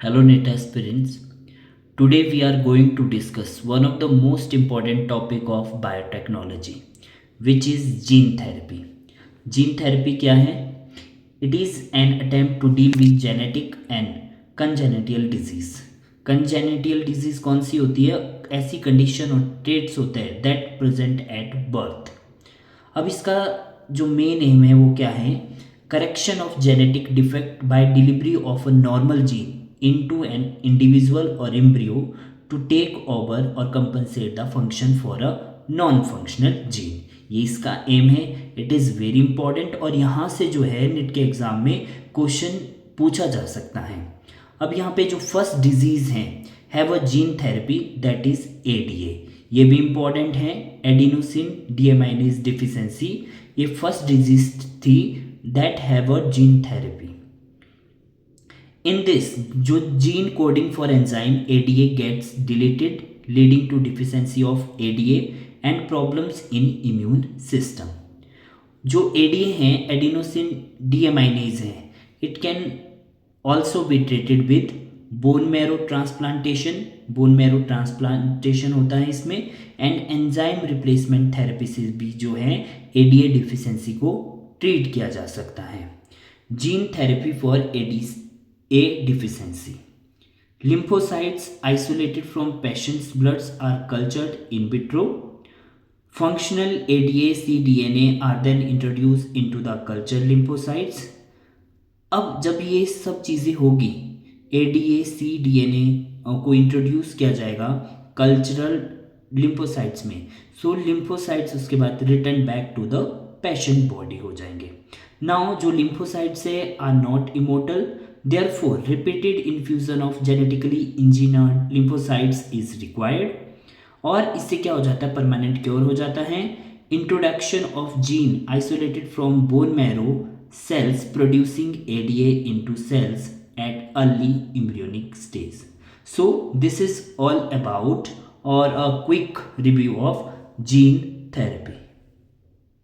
Hello, NET aspirants. Today we are going to discuss one of the most important topic of biotechnology, which is gene therapy. Gene therapy क्या है? It is an attempt to deal with genetic and congenital disease. Congenital disease कौन सी होती है? ऐसी condition और traits होते हैं that present at birth. अब इसका जो मेन एम है वो क्या है? Correction of genetic defect by delivery of a normal gene into an individual or embryo to take over or compensate the function for a non functional gene. ये इसका M है. इट इज़ वेरी इंपॉर्टेंट और यहाँ से जो है NEET के exam में क्वेश्चन पूछा जा सकता है. अब यहाँ पे जो first disease have a gene therapy that is ADA. ये भी इंपॉर्टेंट है. एडिनोसिन डीएमाइनेज डिफिशेंसी ये फर्स्ट डिजीज थी that have a gene therapy. In this जो gene coding for enzyme ADA gets deleted leading to deficiency of ADA and problems in immune system. जो ADA हैं adenosine deaminase है. It can also be treated with bone marrow transplantation. Bone marrow transplantation होता है इसमें. And enzyme replacement therapy से भी जो है एडीए डिफिशेंसी को ट्रीट किया जा सकता है. Gene therapy for a deficiency. lymphocytes isolated from patient's bloods are cultured in vitro. Functional ADA-cDNA are then introduced into the culture lymphocytes. अब जब ये सब चीज़ें होगी ADA-cDNA को इंट्रोड्यूस किया जाएगा कल्चरल लिम्फोसाइट्स में. सो लिम्फोसाइट्स उसके बाद return back to the patient body हो जाएंगे. नाउ जो लिम्फोसाइट्स है are not immortal. Therefore repeated infusion of genetically engineered lymphocytes is required. और इससे क्या हो जाता है? परमानेंट क्योर हो जाता है. Introduction of gene isolated from bone marrow cells producing ADA into cells at early embryonic stage. So this is all about or a quick review of gene therapy.